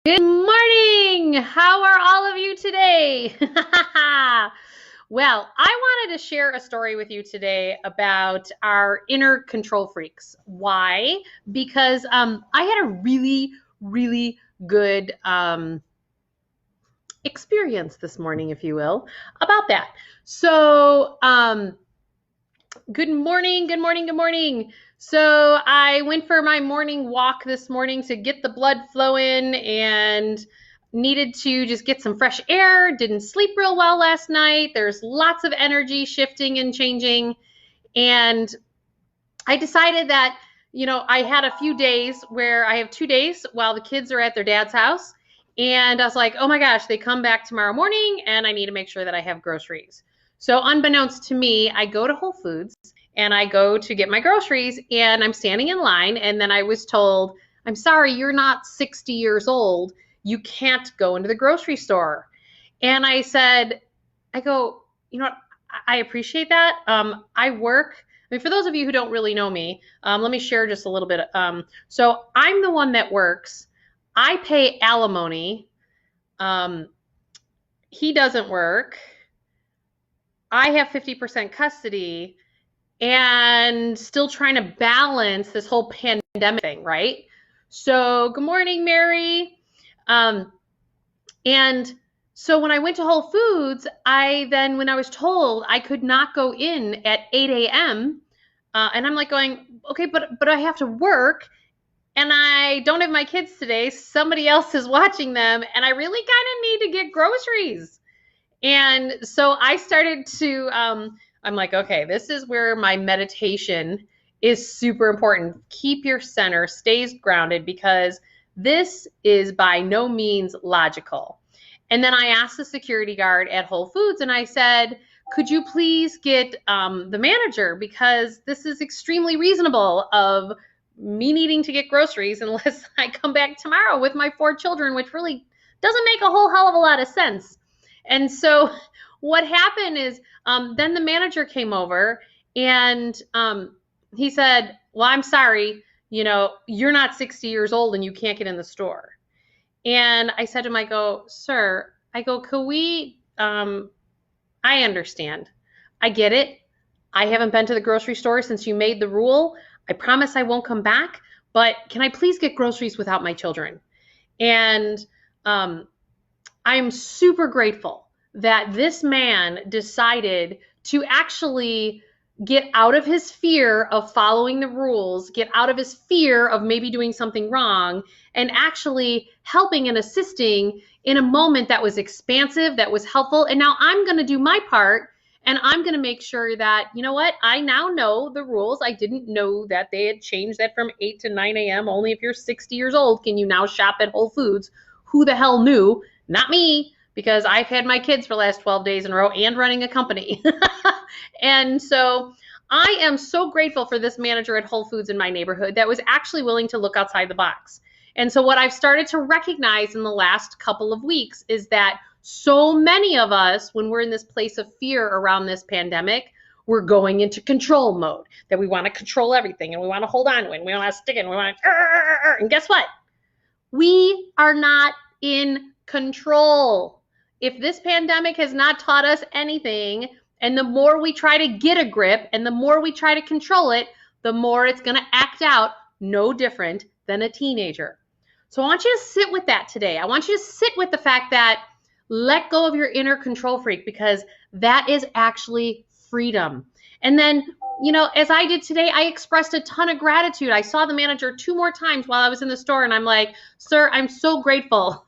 Good morning! How are all of you today? Well, I wanted to share a story with you today about our inner control freaks. Why? Because I had a really good experience this morning, if you will, about that. So, good morning. So I went for my morning walk this morning to get the blood flowing and needed to just get some fresh air. Didn't sleep real well last night. There's lots of energy shifting and changing. And I decided that, I had a few days where I have 2 days while the kids are at their dad's house. And I was like, oh my gosh, they come back tomorrow morning and I need to make sure that I have groceries. So unbeknownst to me, I go to Whole Foods and I go to get my groceries and I'm standing in line. And then I was told, I'm sorry, you're not 60 years old. You can't go into the grocery store. And I go, you know what? I appreciate that. I work. I mean, for those of you who don't really know me, let me share just a little bit. So I'm the one that works. I pay alimony. He doesn't work. I have 50% custody and still trying to balance this whole pandemic thing, right? So good morning, Mary. And so when I went to Whole Foods, when I was told I could not go in at 8 a.m., and I'm like going, okay, but I have to work and I don't have my kids today. Somebody else is watching them and I really kind of need to get groceries. And so I started to, I'm like, okay, this is where my meditation is super important. Keep your center, stays grounded, because this is by no means logical. And then I asked the security guard at Whole Foods and I said, could you please get the manager, because this is extremely reasonable of me needing to get groceries unless I come back tomorrow with my 4 children, which really doesn't make a whole hell of a lot of sense. And so what happened is then the manager came over and he said, well, I'm sorry, you're not 60 years old and you can't get in the store. And I said to him, sir, could we, I understand. I get it. I haven't been to the grocery store since you made the rule. I promise I won't come back, but can I please get groceries without my children? And I'm super grateful that this man decided to actually get out of his fear of following the rules, get out of his fear of maybe doing something wrong, and actually helping and assisting in a moment that was expansive, that was helpful. And now I'm going to do my part, and I'm going to make sure that, you know what, I now know the rules. I didn't know that they had changed that from 8 to 9 a.m. Only if you're 60 years old can you now shop at Whole Foods. Who the hell knew? Not me, because I've had my kids for the last 12 days in a row and running a company. And so I am so grateful for this manager at Whole Foods in my neighborhood that was actually willing to look outside the box. And so what I've started to recognize in the last couple of weeks is that so many of us, when we're in this place of fear around this pandemic, we're going into control mode, that we want to control everything and we want to hold on to it and we want to stick it and we want to, and guess what? We are not in control. If this pandemic has not taught us anything, and the more we try to get a grip and the more we try to control it, the more it's going to act out no different than a teenager. So I want you to sit with that today. I want you to sit with the fact that let go of your inner control freak, because that is actually freedom. And then, as I did today, I expressed a ton of gratitude. I saw the manager 2 more times while I was in the store, and I'm like, sir, I'm so grateful.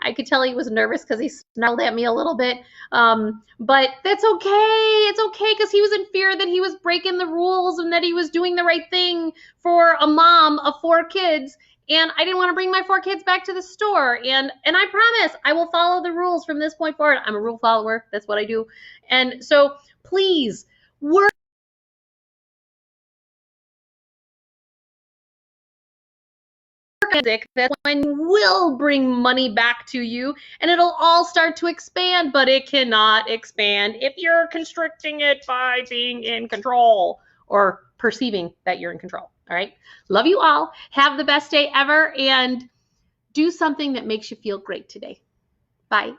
I could tell he was nervous because he snarled at me a little bit. But that's okay. It's okay, because he was in fear that he was breaking the rules and that he was doing the right thing for a mom of 4 kids. And I didn't want to bring my 4 kids back to the store. And I promise I will follow the rules from this point forward. I'm a rule follower. That's what I do. And so please work. That one will bring money back to you and it'll all start to expand, but it cannot expand if you're constricting it by being in control or perceiving that you're in control. All right. Love you all. Have the best day ever. And do something that makes you feel great today. Bye.